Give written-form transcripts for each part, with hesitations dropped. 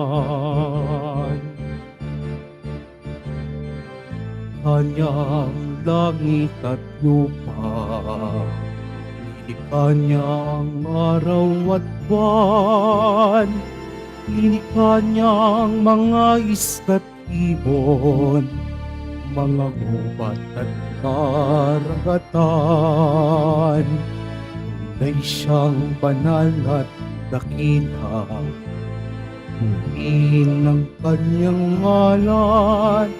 kailanman. Kanyang langit at lupa, nilikha niya ang araw at buwan, nilikha niya ang mga isda't ibon, mga gubat at karagatan. Tunay siyang banal at dakila, purihin ang kanyang ngalan.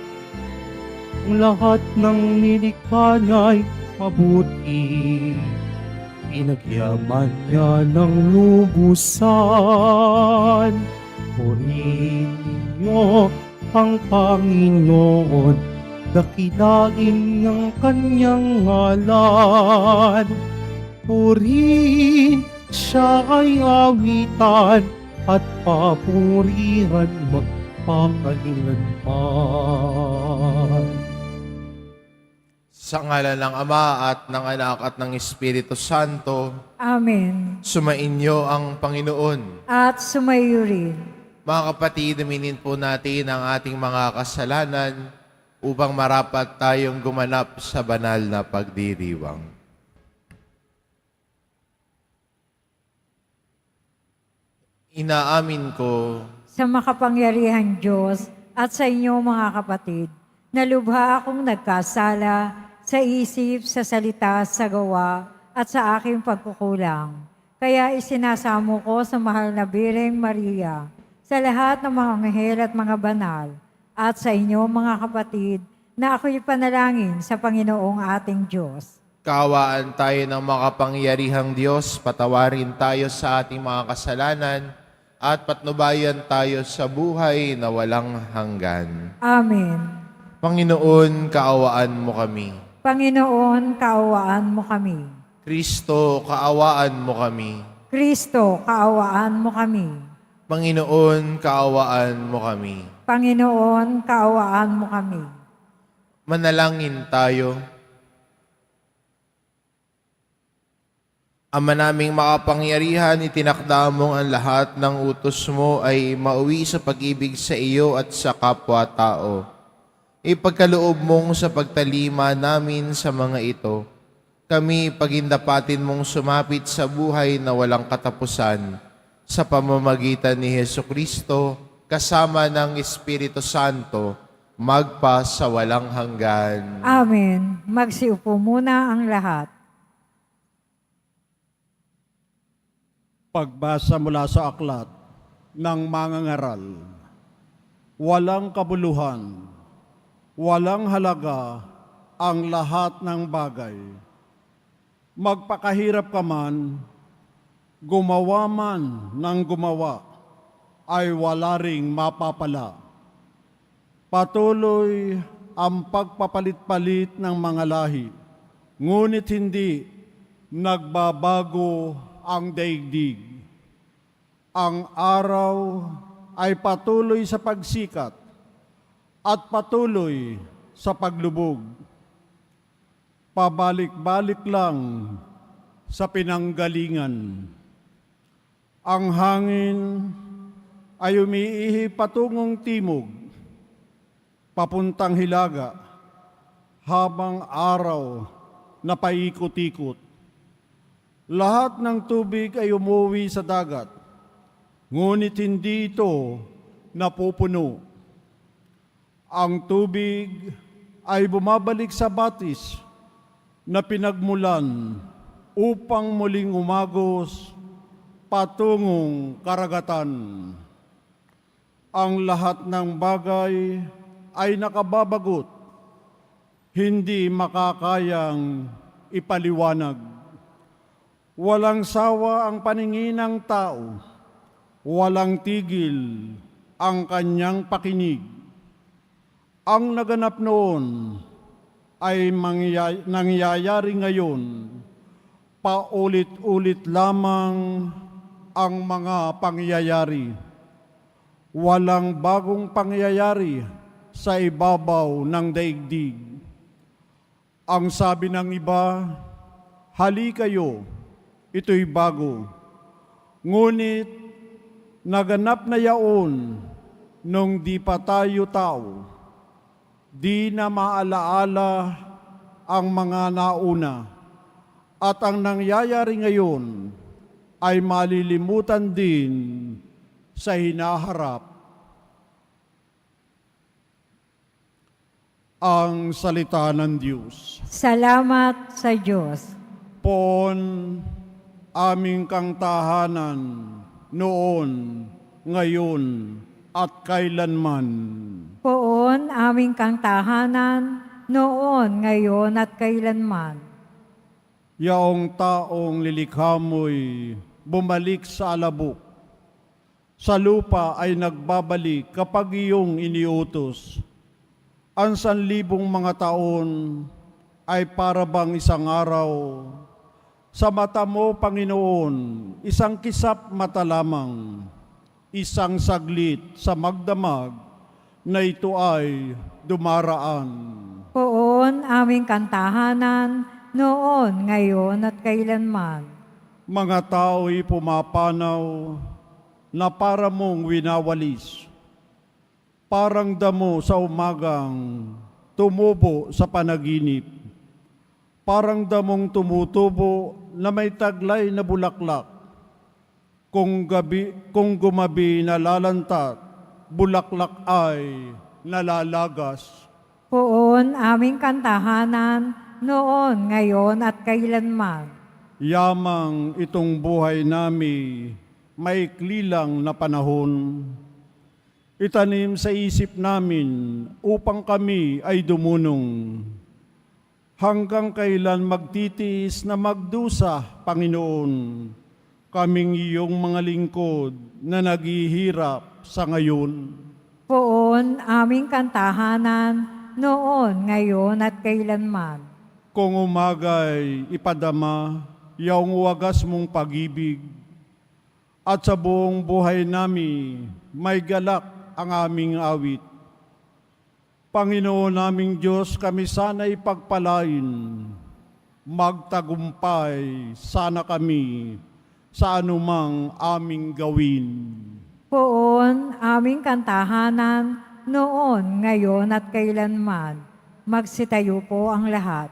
Ang lahat ng nilikha niya'y mabuti, pinagyaman niya ng lubusan. Purihin ninyo ang Panginoon, dakilain ang kanyang ngalan. Purihin siya ay awitan at papurihan magpakailanman. Sa ngalan ng Ama at ng Anak at ng Espiritu Santo, Amen. sumainyo ang Panginoon. At sumayo rin. Mga kapatid, aminin po natin ang ating mga kasalanan upang marapat tayong gumanap sa banal na pagdiriwang. Inaamin ko Sa makapangyarihang Diyos at sa inyo mga kapatid, na lubha akong nagkasala sa isip, sa salita, sa gawa, at sa aking pagkukulang. Kaya isinasamo ko sa mahal na Birheng Maria, sa lahat ng mga anghel at mga banal, at sa inyo mga kapatid, na ako'y panalangin sa Panginoong ating Diyos. kaawaan tayo ng makapangyarihang Diyos, patawarin tayo sa ating mga kasalanan, at patnubayan tayo sa buhay na walang hanggan. Amen. Panginoon, kaawaan mo kami. Panginoon, kaawaan mo kami. Kristo, kaawaan mo kami. Kristo, kaawaan mo kami. Panginoon, kaawaan mo kami. Panginoon, kaawaan mo kami. Manalangin tayo. Ama naming makapangyarihan, itinakda mong ang lahat ng utos mo ay mauwi sa pag-ibig sa iyo at sa kapwa-tao. Ipagkaloob mong sa pagtalima namin sa mga ito, kami pagindapatin mong sumapit sa buhay na walang katapusan sa pamamagitan ni Jesucristo kasama ng Espiritu Santo, magpa sa walang hanggan. Amen. Magsiupo muna ang lahat. Pagbasa mula sa aklat ng mangangaral. Walang kabuluhan, walang halaga ang lahat ng bagay. Magpakahirap ka man, gumawa man ng gumawa, ay wala ring mapapala. Patuloy ang pagpapalit-palit ng mga lahi, ngunit hindi nagbabago ang daigdig. Ang araw ay patuloy sa pagsikat at patuloy sa paglubog. Pabalik-balik lang sa pinanggalingan. Ang hangin ay umiihi patungong timog, papuntang hilaga, habang araw na paikot-ikot. Lahat ng tubig ay umuwi sa dagat, ngunit hindi ito napupuno. Ang tubig ay bumabalik sa batis na pinagmulan upang muling umagos patungong karagatan. Ang lahat ng bagay ay nakababagot, hindi makakayang ipaliwanag. Walang sawa ang paningin ng tao, walang tigil ang kanyang pakinig. Ang naganap noon ay nangyayari ngayon, paulit-ulit lamang ang mga pangyayari. Walang bagong pangyayari sa ibabaw ng daigdig. Ang sabi ng iba, hali kayo, ito'y bago. Ngunit Naganap na yaon nung di pa tayo tao, di na maalaala ang mga nauna, at ang nangyayari ngayon ay malilimutan din sa hinaharap. Ang salita ng Diyos. Salamat sa Diyos. Poon aming kang tahanan, noon, ngayon, at kailanman. Poon aming kang tahanan, noon, ngayon, at kailanman. Yaong taong lilikha mo'y bumalik sa alabok. Sa lupa ay nagbabalik kapag iyong iniutos. Ang 1,000 mga taon ay para bang isang araw. Sa mata mo, Panginoon, isang kisap mata lamang, isang saglit sa magdamag na ito ay dumaraan. Poon aming kantahanan, noon, ngayon, at kailanman. Mga tao'y pumapanaw na para mong winawalis. Parang damo sa umagang tumubo sa panaginip. Parang damong tumutubo na may taglay na bulaklak. Kung gumabi nalalantat, bulaklak ay nalalagas. Poon aming kantahanan, noon, ngayon, at kailanman. Yamang itong buhay nami, maikli lang na panahon. Itanim sa isip namin upang kami ay dumunong. Hanggang kailan magtitiis na magdusa, Panginoon, kaming iyong mga lingkod na naghihirap sa ngayon. Poon aming kantahanan, noon, ngayon, at kailanman. Kung umagay ipadama, yaong wagas mong pag-ibig, at sa buong buhay nami, may galak ang aming awit. Panginoon naming Diyos, kami sana'y pagpalain, magtagumpay sana kami sa anumang aming gawin. Poon aming kantahanan, noon, ngayon, at kailanman. Magsitayo po ang lahat.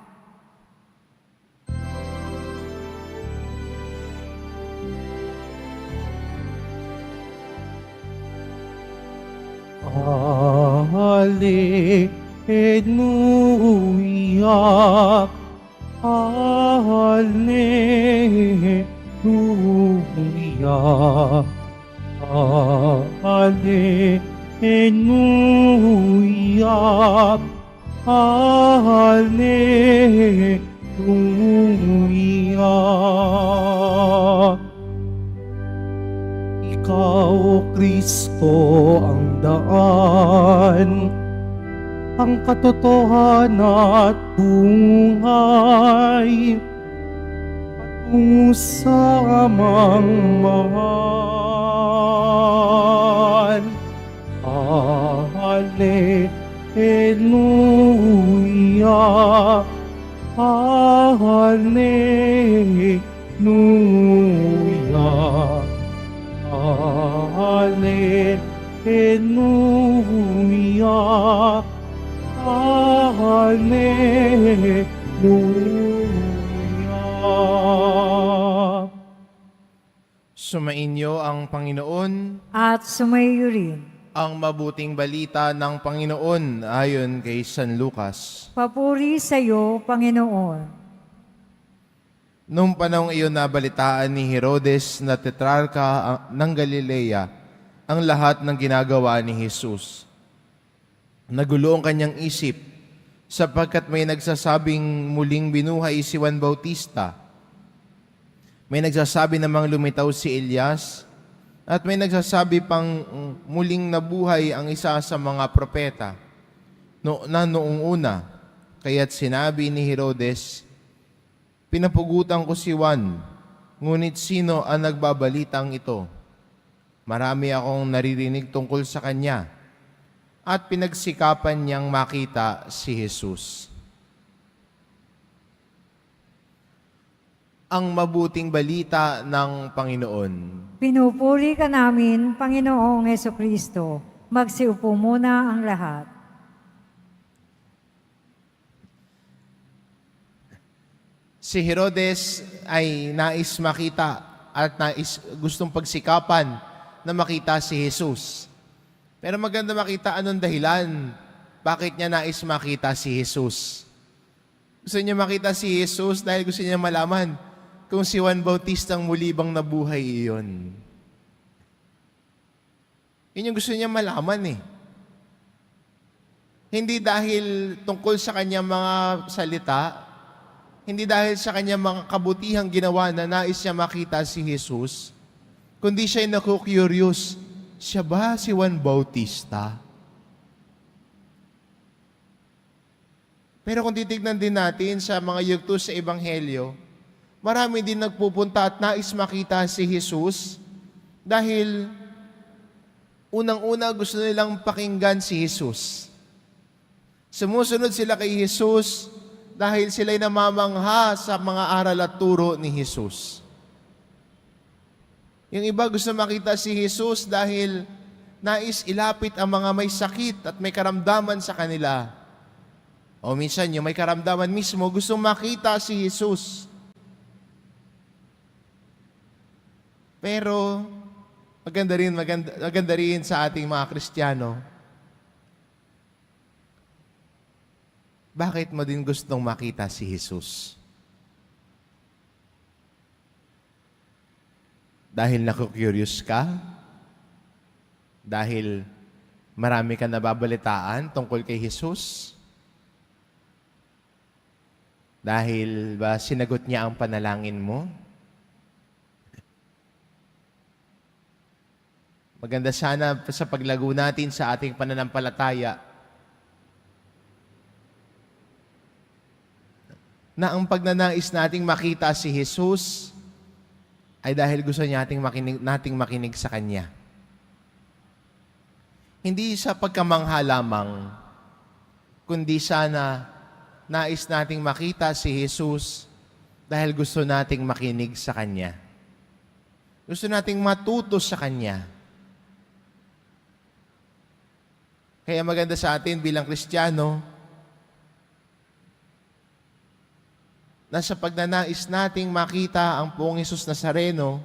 Hallelujah, Hallelujah, Hallelujah, Hallelujah. Ikaw, Kristo, ang daan, ang katotohanan at buhay, patungo sa amang mahal. Hallelujah, Hallelujah, Hallelujah, Hallelujah. Sumainyo ang Panginoon, At sumayo rin. ang mabuting balita ng Panginoon ayon kay San Lucas. Papuri sa iyo, Panginoon. Noong panahong iyon nabalitaan ni Herodes na tetrarka ng Galilea ang lahat ng ginagawa ni Jesus. Nagulo ang kanyang isip sapagkat may nagsasabing muling binuhay si Juan Bautista. May nagsasabi namang lumitaw si Elias at may nagsasabi pang muling nabuhay ang isa sa mga propeta na noong una. Kaya't sinabi ni Herodes, "Pinapugutan ko si Juan, ngunit sino ang nagbabalitang ito? Marami akong naririnig tungkol sa kanya." At pinagsikapan niyang makita si Jesus. ang mabuting balita ng Panginoon. Pinupuri ka namin, Panginoong Hesukristo. Magsiupo muna ang lahat. Si Herodes ay nais makita at gustong pagsikapan na makita si Jesus. Pero maganda makita anong dahilan bakit niya nais makita si Jesus. Gusto niya makita si Jesus dahil gusto niya malaman kung si Juan Bautista ang muli bang nabuhay iyon. Yun yung gusto niya malaman eh. Hindi dahil tungkol sa kanyang mga salita, hindi dahil sa kanyang mga kabutihang ginawa na nais niya makita si Jesus, kundi siya'y naku-curious, siya ba si Juan Bautista? Pero kung titignan din natin sa mga yugto sa Ebanghelyo, marami din nagpupunta at nais makita si Jesus dahil unang-una gusto nilang pakinggan si Jesus. Sumusunod sila kay Jesus dahil sila'y namamangha sa mga aral at turo ni Jesus. Yung iba gusto makita si Jesus dahil nais ilapit ang mga may sakit at may karamdaman sa kanila. O minsan yung may karamdaman mismo gusto makita si Jesus. Pero maganda rin sa ating mga Kristiyano. Bakit mo din gustong makita si Jesus? Dahil naku-curious ka? Dahil marami ka nababalitaan tungkol kay Jesus? Dahil ba sinagot niya ang panalangin mo? Maganda sana sa paglago natin sa ating pananampalataya na ang pagnanais nating makita si Jesus ay dahil gusto nating makinig sa Kanya. Hindi sa pagkamangha lamang, kundi sana nais nating makita si Jesus dahil gusto nating makinig sa Kanya. Gusto nating matuto sa Kanya. Kaya maganda sa atin bilang Kristiyano na sa pagnanais nating makita ang Poong Hesus Nazareno,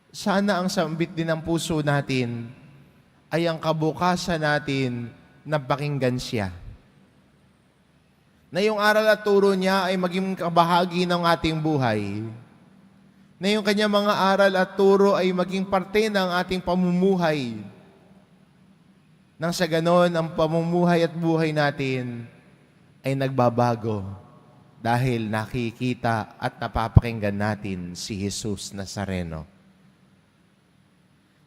sana ang sambit din ng puso natin ay ang kabukasan natin na pakinggan siya. Na yung aral at turo niya ay maging kabahagi ng ating buhay. Na yung kanyang mga aral at turo ay maging parte ng ating pamumuhay. Nang sa ganon, ang pamumuhay at buhay natin ay nagbabago dahil nakikita at napapakinggan natin si Jesus Nazareno.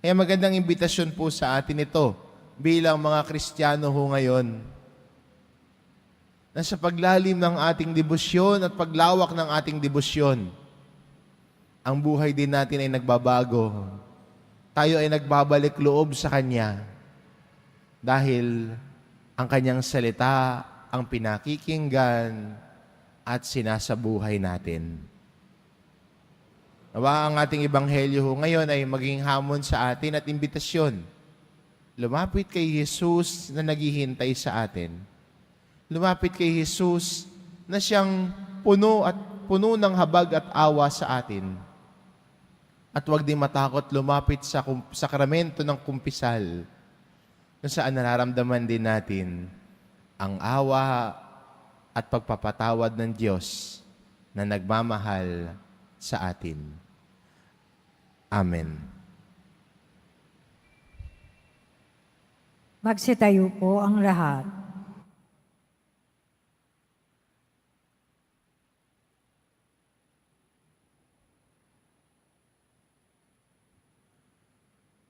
Kaya magandang imbitasyon po sa atin ito bilang mga Kristiyano ho ngayon na sa paglalim ng ating debosyon at paglawak ng ating debosyon, ang buhay din natin ay nagbabago. Tayo ay nagbabalik loob sa Kanya dahil ang Kanyang salita ang pinakikinggan at sinasabuhay natin. Nawa ang ating ebanghelyo ngayon ay maging hamon sa atin at imbitasyon. Lumapit kay Jesus na naghihintay sa atin. Lumapit kay Jesus na siyang puno ng habag at awa sa atin. At huwag din matakot lumapit sa sakramento ng kumpisal kung saan nararamdaman din natin ang awa at pagpapatawad ng Diyos na nagmamahal sa atin. Amen. Magsitayo po ang lahat.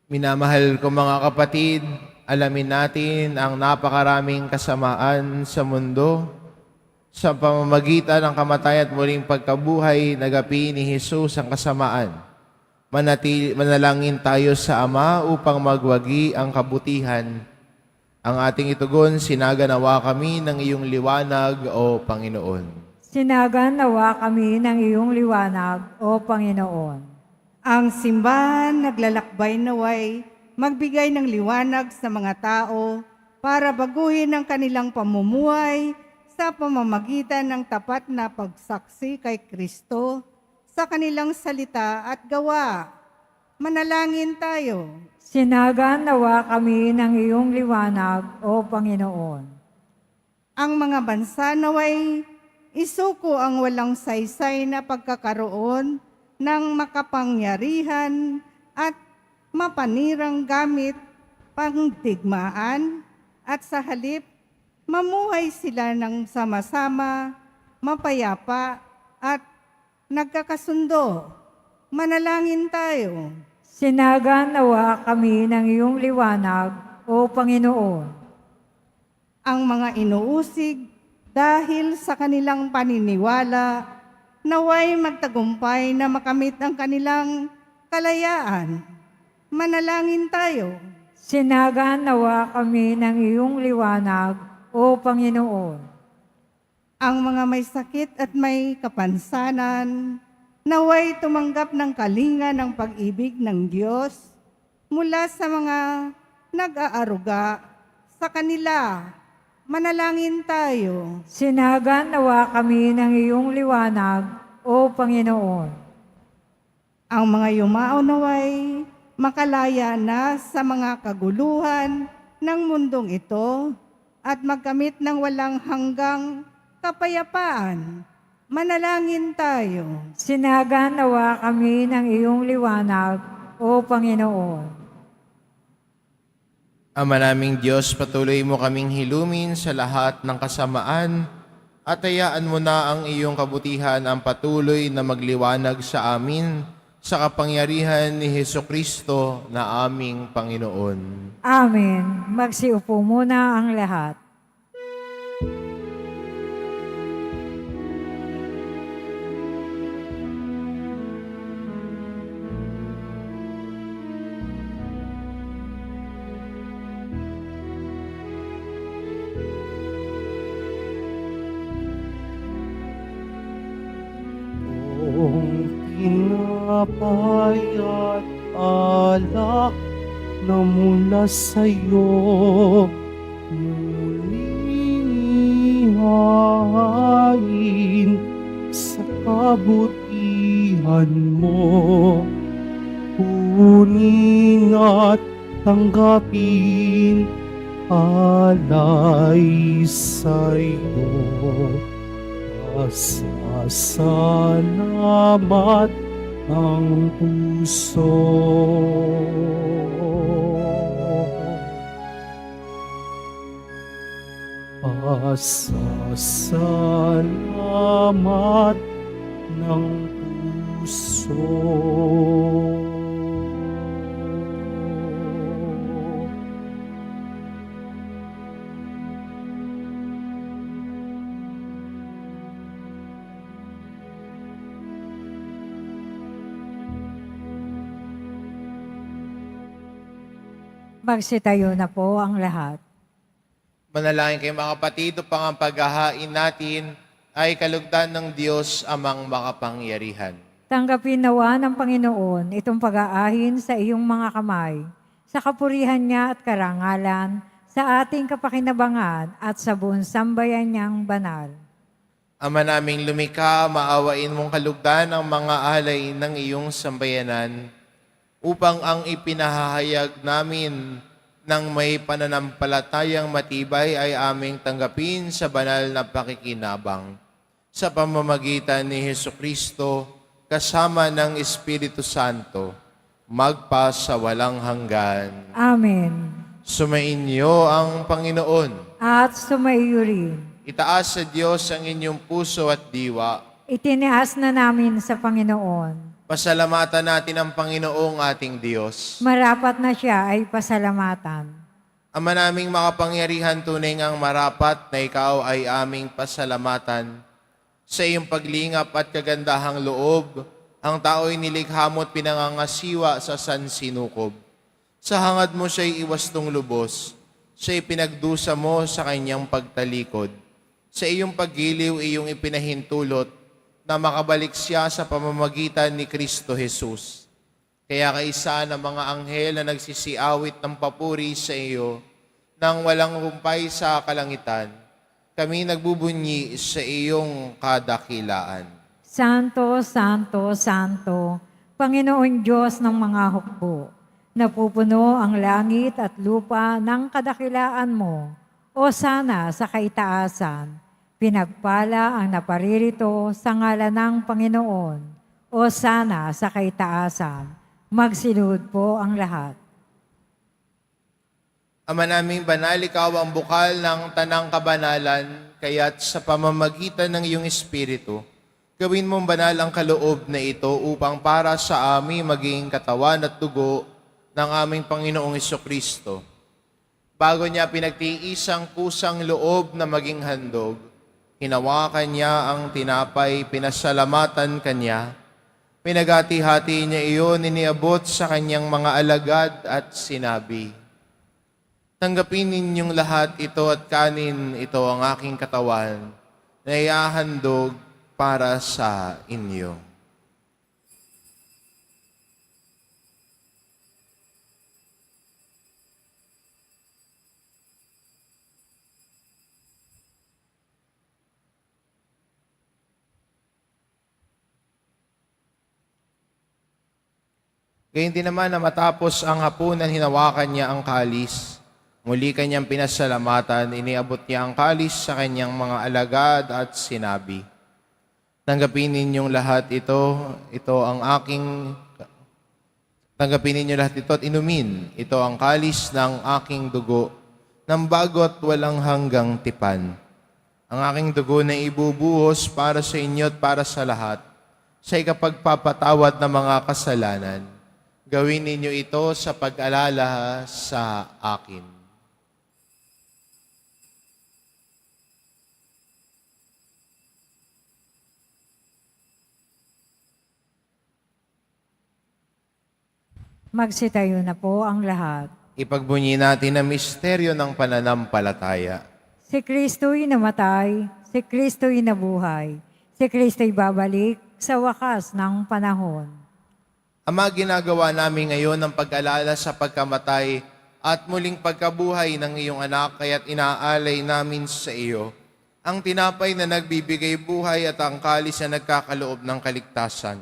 Minamahal ko mga kapatid, alamin natin ang napakaraming kasamaan sa mundo sa pamamagitan ng kamatay at muling pagkabuhay, nagapi ni Jesus ang kasamaan. Manalangin tayo sa Ama upang magwagi ang kabutihan. Ang ating itugon, sinaganawa kami ng iyong liwanag, O Panginoon. Sinagan nawa kami ng iyong liwanag, O Panginoon. Ang simbahan naglalakbay naway magbigay ng liwanag sa mga tao para baguhin ang kanilang pamumuhay sa pamamagitan ng tapat na pagsaksi kay Kristo sa kanilang salita at gawa. Manalangin tayo. Sinagan nawa kami ng iyong liwanag, O Panginoon. Ang mga bansa naway isuko ang walang saysay na pagkakaroon ng makapangyarihan at mapanirang gamit pangdigmaan at sa halip mamuhay sila ng sama-sama, mapayapa at nagkakasundo. Manalangin tayo. Sinagan nawa kami ng iyong liwanag, O Panginoon. Ang mga inuusig dahil sa kanilang paniniwala, naway magtagumpay na makamit ang kanilang kalayaan. Manalangin tayo. Sinagan nawa kami ng iyong liwanag, O Panginoon. Ang mga may sakit at may kapansanan, naway tumanggap ng kalinga ng pag-ibig ng Diyos mula sa mga nag-aaruga sa kanila. Manalangin tayo. Sinagan nawa kami ng iyong liwanag, O Panginoon. Ang mga yumao naway makalaya na sa mga kaguluhan ng mundong ito at magkamit ng walang hanggang kapayapaan. Manalangin tayo. Sinagan nawa kami ng iyong liwanag, O Panginoon. Ama naming Diyos, patuloy mo kaming hilumin sa lahat ng kasamaan at hayaan mo na ang iyong kabutihan ang patuloy na magliwanag sa amin sa kapangyarihan ni Hesukristo na aming Panginoon. Amen. Magsiupo muna ang lahat. Kung tinapay at alak na mula sa'yo, muling ihahain sa kabutihan mo. Kunin at tanggapin alay sa'yo. Pasasalamat ang puso. Pasasalamat ng puso. Magsitayo na po ang lahat. Manalangin kayo mga kapatid, upang ang paghahain natin ay kalugdan ng Diyos amang makapangyarihan. Tanggapin nawa ng Panginoon itong pag-aahin sa iyong mga kamay, sa kapurihan niya at karangalan, sa ating kapakinabangan at sa buong sambayan niyang banal. Ama naming lumikha, maawain mong kalugdan ang mga alay ng iyong sambayanan, upang ang ipinahahayag namin ng may pananampalatayang matibay ay aming tanggapin sa banal na pakikinabang. Sa pamamagitan ni Hesukristo, kasama ng Espiritu Santo, magpa sa walang hanggan. Amen. Sumainyo ang Panginoon. At sumaiyo rin. Itaas sa Diyos ang inyong puso at diwa. Itinias na namin sa Panginoon. Pasalamatan natin ang Panginoong ating Diyos. Marapat na siya ay pasalamatan. Ama naming makapangyarihan, tunay ngang marapat na ikaw ay aming pasalamatan. Sa iyong paglingap at kagandahang loob, ang tao'y nilikha mo at pinangangasiwa sa sansinukob. Sa hangad mo siya'y iwastong lubos, siya'y pinagdusa mo sa kanyang pagtalikod. Sa iyong paggiliw, iyong ipinahintulot na makabalik siya sa pamamagitan ni Kristo Jesus. Kaya kaisa ng mga anghel na nagsisiawit ng papuri sa iyo nang walang humpay sa kalangitan, kami nagbubunyi sa iyong kadakilaan. Santo, Santo, Santo, Panginoon Diyos ng mga hukbo, napupuno ang langit at lupa ng kadakilaan mo, o sana sa kaitaasan. Pinagpala ang naparirito sa ngalan ng Panginoon, o sana sa kaitaasan. Magsilud po ang lahat. Ama naming banal, ikaw ang bukal ng tanang kabanalan, kaya't sa pamamagitan ng iyong Espiritu, gawin mong banal ang kaloob na ito upang para sa amin maging katawan at dugo ng aming Panginoong Kristo. Bago niya pinagtiis ang kusang loob na maging handog, hinawakan niya ang tinapay, pinasalamatan kanya, pinagati-hati niya iyon, iniabot sa kanyang mga alagad at sinabi, tanggapin ninyong lahat ito at kanin ito ang aking katawan na iahandog para sa inyo. Gayun din naman na matapos ang hapunan, hinawakan niya ang kalis. Muli kanyang pinasalamatan, iniabot niya ang kalis sa kanyang mga alagad at sinabi, tanggapin ninyong lahat ito at inumin. Ito ang kalis ng aking dugo, ng bago at walang hanggang tipan. Ang aking dugo na ibubuhos para sa inyo at para sa lahat, sa ikapagpapatawad ng mga kasalanan. Gawin ninyo ito sa pag-alala sa akin. Magsitayo na po ang lahat. Ipagbunyi natin ang misteryo ng pananampalataya. Si Kristo'y namatay, si Kristo'y nabuhay, si Kristo'y babalik sa wakas ng panahon. Ama, ginagawa namin ngayon ang pag-alala sa pagkamatay at muling pagkabuhay ng iyong anak, kaya't inaalay namin sa iyo ang tinapay na nagbibigay buhay at ang kalis na nagkakaloob ng kaligtasan.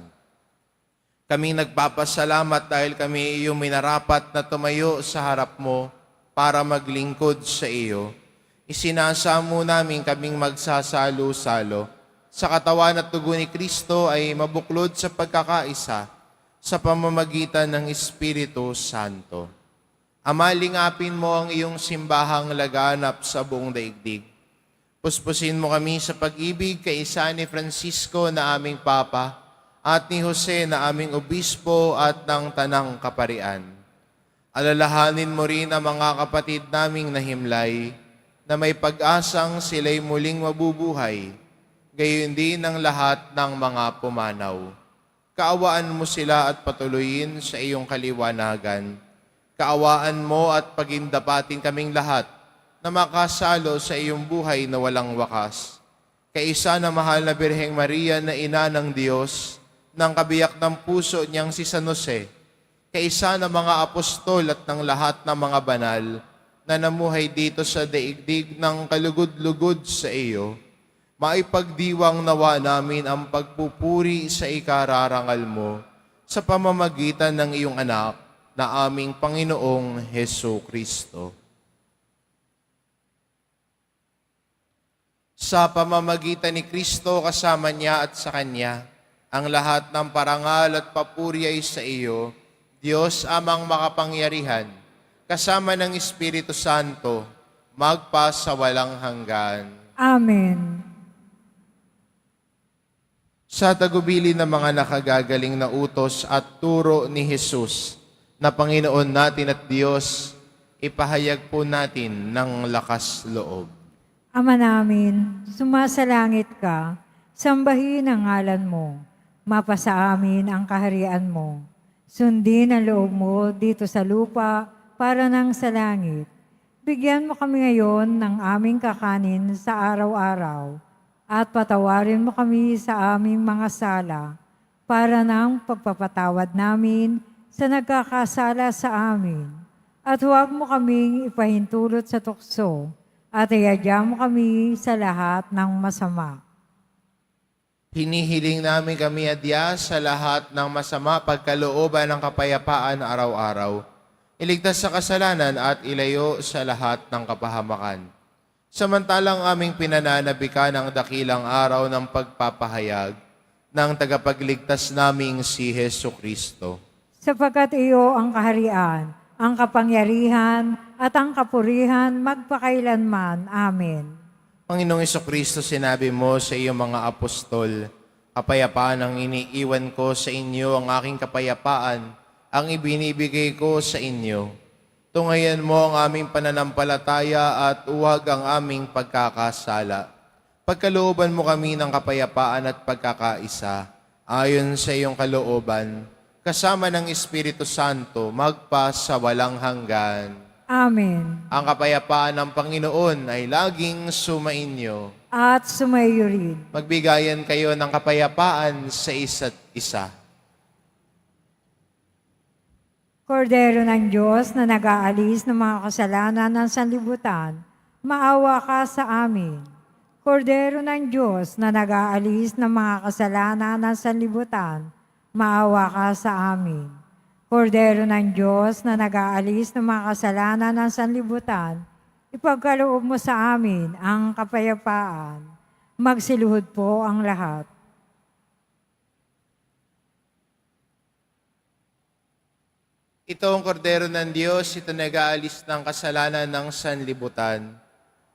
Kami nagpapasalamat dahil kami iyong minarapat na tumayo sa harap mo para maglingkod sa iyo. Isinasamo namin kaming magsasalo-salo sa katawan at dugo ni Kristo ay mabuklod sa pagkakaisa sa pamamagitan ng Espiritu Santo. Ama, lingapin mo ang iyong simbahang laganap sa buong daigdig. Puspusin mo kami sa pag-ibig kay isa ni Francisco na aming Papa at ni Jose na aming Obispo at ng Tanang Kaparian. Alalahanin mo rin ang mga kapatid naming nahimlay na may pag-asang sila'y muling mabubuhay, gayon din ang lahat ng mga pumanaw. Kaawaan mo sila at patuloyin sa iyong kaliwanagan. Kaawaan mo at pagindapatin kaming lahat na makasalo sa iyong buhay na walang wakas. Kaisa na mahal na Birheng Maria na ina ng Diyos, ng kabiyak ng puso niyang si San Jose, kaisa na mga apostol at ng lahat ng mga banal na namuhay dito sa daigdig ng kalugod-lugod sa iyo, maipagdiwang nawa namin ang pagpupuri sa ikararangal mo sa pamamagitan ng iyong anak na aming Panginoong Jesucristo. Sa pamamagitan ni Kristo, kasama niya at sa Kanya, ang lahat ng parangal at papuri ay sa iyo, Diyos amang makapangyarihan, kasama ng Espiritu Santo, magpa sa walang hanggan. Amen. Sa tagubilin ng mga nakagagaling na utos at turo ni Jesus, na Panginoon natin at Diyos, ipahayag po natin ng lakas loob. Ama namin, sumasalangit ka, sambahin ang ngalan mo, mapasa amin ang kaharian mo. Sundin ang loob mo dito sa lupa para nang sa langit. Bigyan mo kami ngayon ng aming kakanin sa araw-araw at patawarin mo kami sa aming mga sala para ng pagpapatawad namin sa nagkakasala sa amin. At huwag mo kaming ipahintulot sa tukso at iadya mo kami sa lahat ng masama. Hinihiling namin kami adya sa lahat ng masama pagkalooban ng kapayapaan araw-araw. Iligtas sa kasalanan at ilayo sa lahat ng kapahamakan. Samantalang aming pinananabikan ang dakilang araw ng pagpapahayag ng tagapagligtas naming si Hesu Kristo. Sapagkat iyo ang kaharian, ang kapangyarihan, at ang kapurihan magpakailanman. Amen. Panginoong Kristo, sinabi mo sa iyong mga apostol, kapayapaan ang iniiwan ko sa inyo, ang aking kapayapaan ang ibinibigay ko sa inyo. Tungayan mo ang aming pananampalataya at huwag ang aming pagkakasala. Pagkalooban mo kami ng kapayapaan at pagkakaisa, ayon sa iyong kalooban, kasama ng Espiritu Santo, magpa sa walang hanggan. Amen. Ang kapayapaan ng Panginoon ay laging sumainyo. At sumayo rin. Magbigayan kayo ng kapayapaan sa isa't isa. Kordero ng Diyos na nag-aalis ng mga kasalanan ng sanlibutan, maawa ka sa amin. Kordero ng Diyos na nag-aalis ng mga kasalanan ng sanlibutan, maawa ka sa amin. Kordero ng Diyos na nag-aalis ng mga kasalanan ng sanlibutan, ipagkaloob mo sa amin ang kapayapaan. Magsiluhod po ang lahat. Ito ang kordero ng Diyos, ito nag-aalis ng kasalanan ng sanlibutan.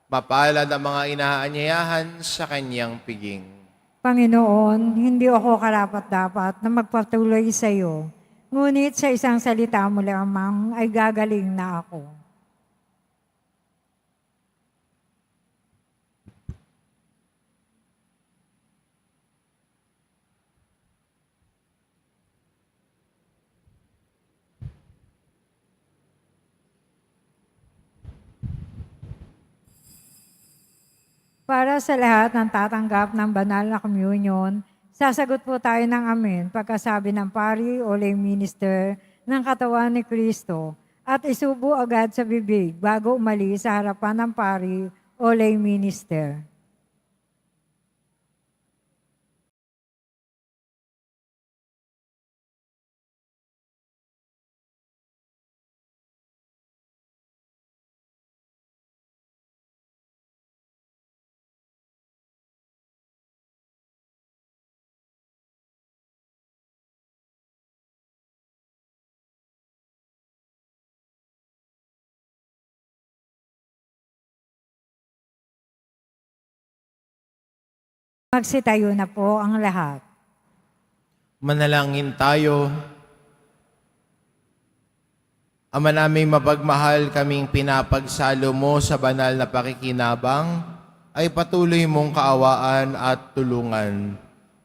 Mapalad ang mga inaanyayahan sa kanyang piging. Panginoon, hindi ako karapat-dapat na magpatuloy sa iyo, ngunit sa isang salita mo lamang ay gagaling na ako. Para sa lahat ng tatanggap ng banal na communion, sasagot po tayo ng amen pagkasabi ng pari o lay minister ng katawan ni Kristo at isubo agad sa bibig bago umalis sa harapan ng pari o lay minister. Magsitayo na po ang lahat. Manalangin tayo. Ama naming mapagmahal, kaming pinapagsalo mo sa banal na pakikinabang, ay patuloy mong kaawaan at tulungan,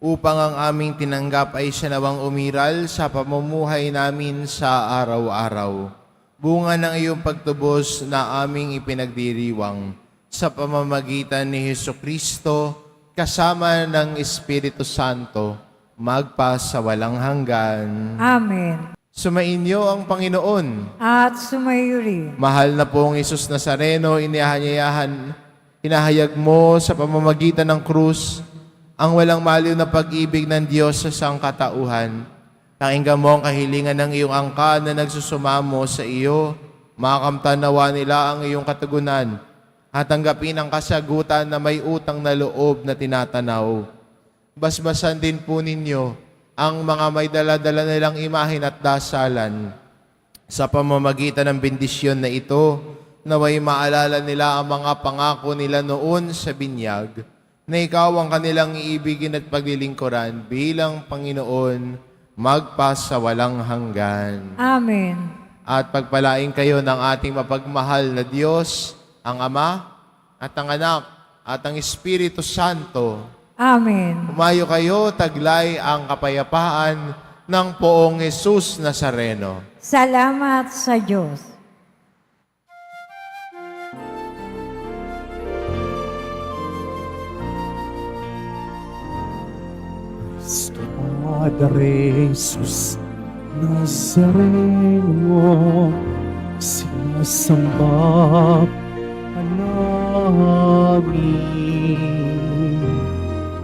upang ang aming tinanggap ay siya nawang umiral sa pamumuhay namin sa araw-araw. Bunga ng iyong pagtubos na aming ipinagdiriwang sa pamamagitan ni Hesu Kristo, kasama ng Espiritu Santo, magpa sa walang hanggan. Amen. Sumainyo ang Panginoon. At sumayo rin. Mahal na pong Isus Nazareno, hinahayag mo sa pamamagitan ng krus ang walang maliw na pag-ibig ng Diyos sa sangkatauhan. Pakinggan mo ang kahilingan ng iyong angkan na nagsusumamo sa iyo. Makamtanawa nila ang iyong katugunan at tanggapin ang kasagutan na may utang na loob na tinatanaw. Basbasan din po ninyo ang mga may dala-dala nilang imahin at dasalan. Sa pamamagitan ng bendisyon na ito, naway maalala nila ang mga pangako nila noon sa binyag, na ikaw ang kanilang iibigin at paglilingkuran bilang Panginoon, magpa sa walang hanggan. Amen. At pagpalain kayo ng ating mapagmahal na Diyos, ang Ama, at ang Anak, at ang Espiritu Santo. Amen. Umayo kayo, taglay ang kapayapaan ng poong Jesus Nazareno. Salamat sa Diyos. Padre Jesus Nazareno, sinasamba ka namin,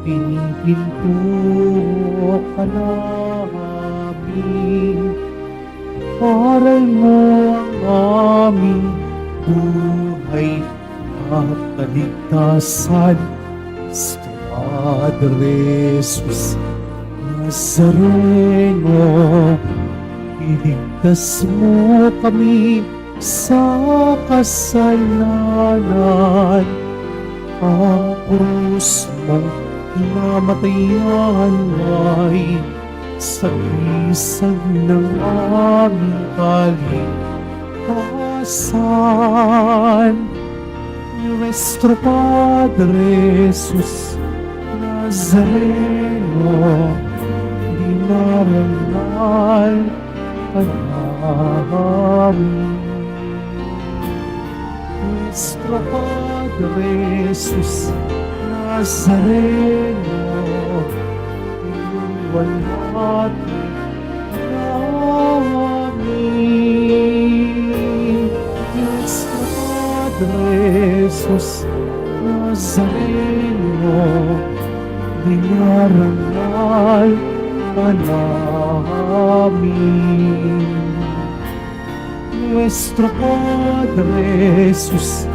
pinipinto ka namin, aral mo ang aming buhay at kaligtasan. Padre Jesus Nazareno, iligtas mo kami sa kasalanan. Ang krus mong pinamatayan ay sagisag ng aming kaligtasan. Nuestro Padre Jesus Nazareno, dinarangal ka namin. Nuestro Padre Jesus Nazareno, iwan natin namin. Nuestro Padre Jesus Nazareno, dinarangal ka namin. Nuestro Padre Jesus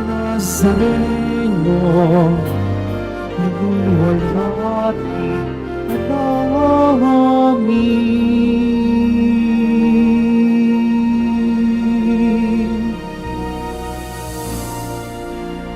Nazareno, iwan natin namin.